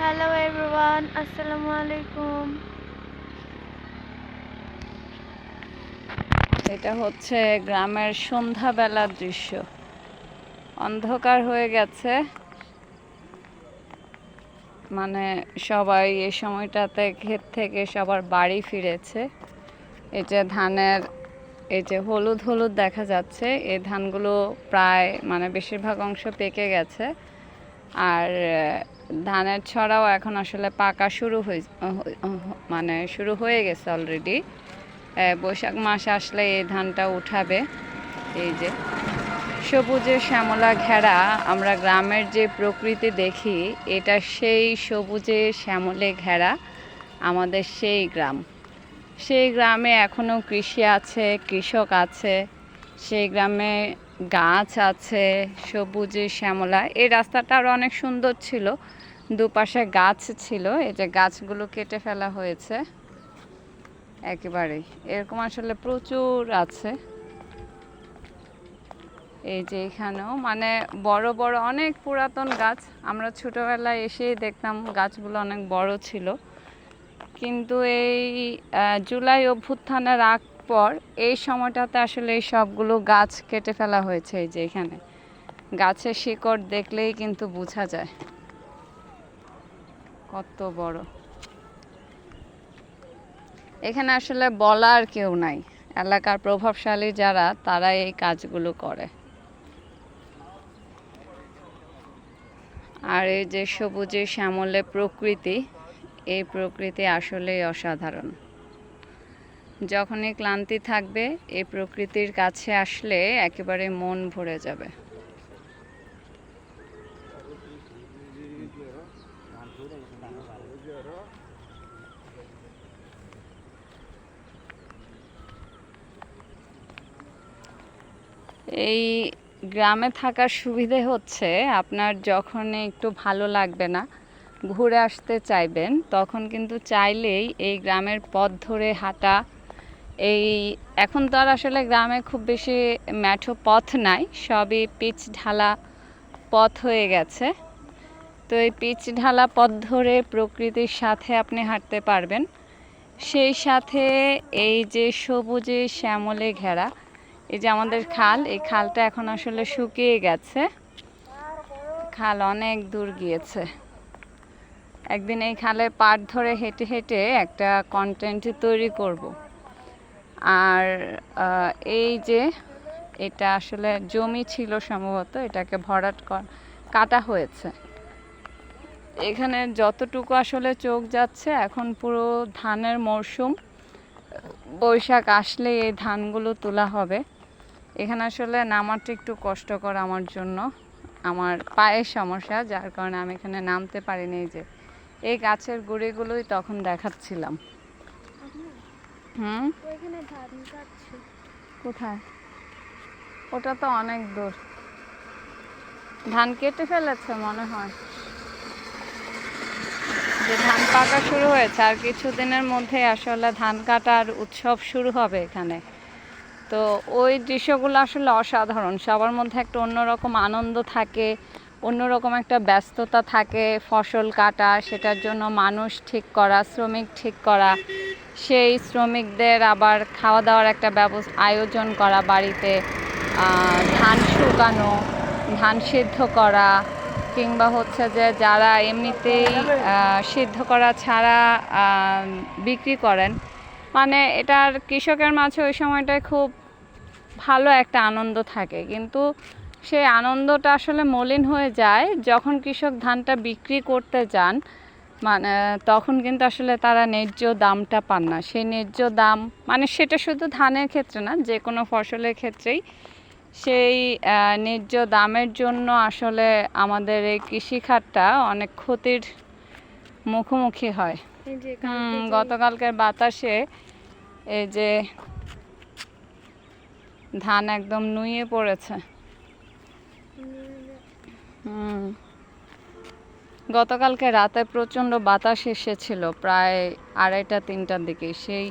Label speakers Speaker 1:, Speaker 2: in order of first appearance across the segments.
Speaker 1: Hello everyone, আসসালামু আলাইকুম।
Speaker 2: এটা হচ্ছে গ্রামের সন্ধ্যাবেলার দৃশ্য। অন্ধকার হয়ে গেছে, মানে সবাই এই সময়টাতে ক্ষেত থেকে সবার বাড়ি ফিরেছে। এই যে ধানের এই যে হলুদ হলুদ দেখা যাচ্ছে, এই ধানগুলো প্রায় বেশিরভাগ অংশ পেকে গেছে। আর ধানের ছড়াও এখন আসলে পাকা শুরু হয়ে গেছে অলরেডি। বৈশাখ মাস আসলে এই ধানটা উঠাবে। এই যে সবুজে শ্যামলা ঘেরা আমরা গ্রামের যে প্রকৃতি দেখি, এটা সেই সবুজে শ্যামলে ঘেরা আমাদের সেই গ্রামে এখনও কৃষি আছে, কৃষক আছে, সেই গ্রামে গাছ আছে সবুজে শ্যামলা। এই রাস্তাটা আরও অনেক সুন্দর ছিল, দুপাশে গাছ ছিল। এই যে গাছগুলো কেটে ফেলা হয়েছে একেবারেই। এরকম আসলে প্রচুর আছে। এই যে এখানেও বড় বড় অনেক পুরাতন গাছ। আমরা ছোটবেলায় এসেই দেখতাম গাছগুলো অনেক বড় ছিল, কিন্তু এই জুলাই অভ্যুত্থানের আগ পর এই সময়টাতে আসলে এই সবগুলো গাছ কেটে ফেলা হয়েছে। এই যে এখানে গাছের শিকড় দেখলেই কিন্তু বোঝা যায় কত বড়। এখানে আসলে বলার কেউ নাই, এলাকার প্রভাবশালী যারা, তারা এই কাজগুলো করে। আর এই যে সবুজে শ্যামলে প্রকৃতি, এই প্রকৃতি আসলেই অসাধারণ। যখনই ক্লান্তি থাকবে, এই প্রকৃতির কাছে আসলে একেবারে মন ভরে যাবে। এই গ্রামে থাকার সুবিধে হচ্ছে, আপনার যখন একটু ভালো লাগবে না, ঘুরে আসতে চাইবেন, তখন কিন্তু চাইলেই এই গ্রামের পথ ধরে হাঁটা। এই এখন তো আর আসলে গ্রামে খুব বেশি মেঠো পথ নাই, সবই পিচ ঢালা পথ হয়ে গেছে। তো এই পিচ ঢালা পথ ধরে প্রকৃতির সাথে আপনি হাঁটতে পারবেন। সেই সাথে এই যে সবুজে শ্যামলে ঘেরা এই যে আমাদের খাল, এই খালটা এখন আসলে শুকিয়ে গেছে। খাল অনেক দূর গিয়েছে। একদিন এই খালে পাড় ধরে হেঁটে হেঁটে একটা কন্টেন্ট তৈরি করব। আর এই যে এটা আসলে জমি ছিল সম্ভবত, এটাকে ভরাট কাটা হয়েছে। এখানে যতটুকু আসলে চোখ যাচ্ছে, এখন পুরো ধানের মরশুম। বৈশাখ আসলে এই ধানগুলো তোলা হবে। এখানে আসলে নামাটা একটু কষ্টকর আমার জন্য, আমার পায়ের সমস্যা, যার কারণে আমি এখানে নামতে পারিনি। যে এই গাছের গুঁড়িগুলোই তখন দেখাচ্ছিলাম। কোথায়? ওটা তো অনেক দূর। ধান কেটে ফেলেছে মনে হয়, যে ধান পাকা শুরু হয়েছে। আর কিছুদিনের মধ্যে আসলে ধান কাটার উৎসব শুরু হবে এখানে। তো ওই দৃশ্যগুলো আসলে অসাধারণ। সবার মধ্যে একটা অন্যরকম আনন্দ থাকে, অন্যরকম একটা ব্যস্ততা থাকে। ফসল কাটা, সেটার জন্য মানুষ ঠিক করা, শ্রমিক ঠিক করা, সেই শ্রমিকদের আবার খাওয়া দাওয়ার একটা আয়োজন করা বাড়িতে, ধান শুকানো, ধান সিদ্ধ করা, কিংবা হচ্ছে যে যারা এমনিতেই সিদ্ধ করা ছাড়া বিক্রি করেন, এটার কৃষকের মাঝে ওই সময়টায় খুব ভালো একটা আনন্দ থাকে। কিন্তু সেই আনন্দটা আসলে মলিন হয়ে যায় যখন কৃষক ধানটা বিক্রি করতে যান। তখন কিন্তু আসলে তারা ন্যায্য দামটা পান না। সেই ন্যায্য দাম, সেটা শুধু ধানের ক্ষেত্রে না, যে কোনো ফসলের ক্ষেত্রেই সেই ন্যায্য দামের জন্য আসলে আমাদের এই কৃষিখাতটা অনেক ক্ষতির মুখোমুখি হয়। গতকালকের বাতাসে এই যে ধান একদম নুয়ে পড়েছে। গতকালকে রাতে প্রচণ্ড বাতাস এসেছিল, প্রায় 2:30-3টার দিকে। সেই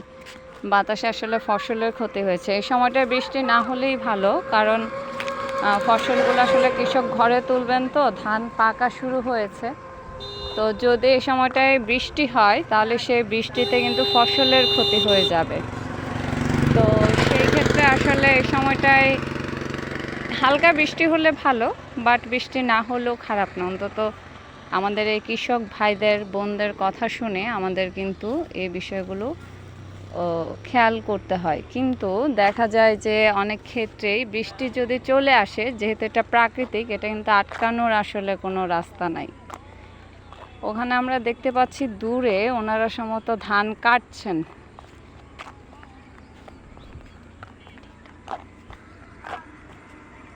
Speaker 2: বাতাসে আসলে ফসলের ক্ষতি হয়েছে। এই সময়টা বৃষ্টি না হলেই ভালো, কারণ ফসলগুলো আসলে কৃষক ঘরে তুলবেন, তো ধান পাকা শুরু হয়েছে। তো যদি এই সময়টায় বৃষ্টি হয় তাহলে সেই বৃষ্টিতে কিন্তু ফসলের ক্ষতি হয়ে যাবে। তো সেই ক্ষেত্রে আসলে এই সময়টায় হালকা বৃষ্টি হলে ভালো, বাট বৃষ্টি না হলেও খারাপ না। অন্তত আমাদের এই কৃষক ভাইদের বোনদের কথা শুনে আমাদের কিন্তু এই বিষয়গুলো খেয়াল করতে হয়। কিন্তু দেখা যায় যে অনেক ক্ষেত্রেই বৃষ্টি যদি চলে আসে, যেহেতু এটা প্রাকৃতিক, এটা কিন্তু আটকানোর আসলে কোনো রাস্তা নাই। ওখানে আমরা দেখতে পাচ্ছি দূরে ওনারা সম্ভবত ধান কাটছেন।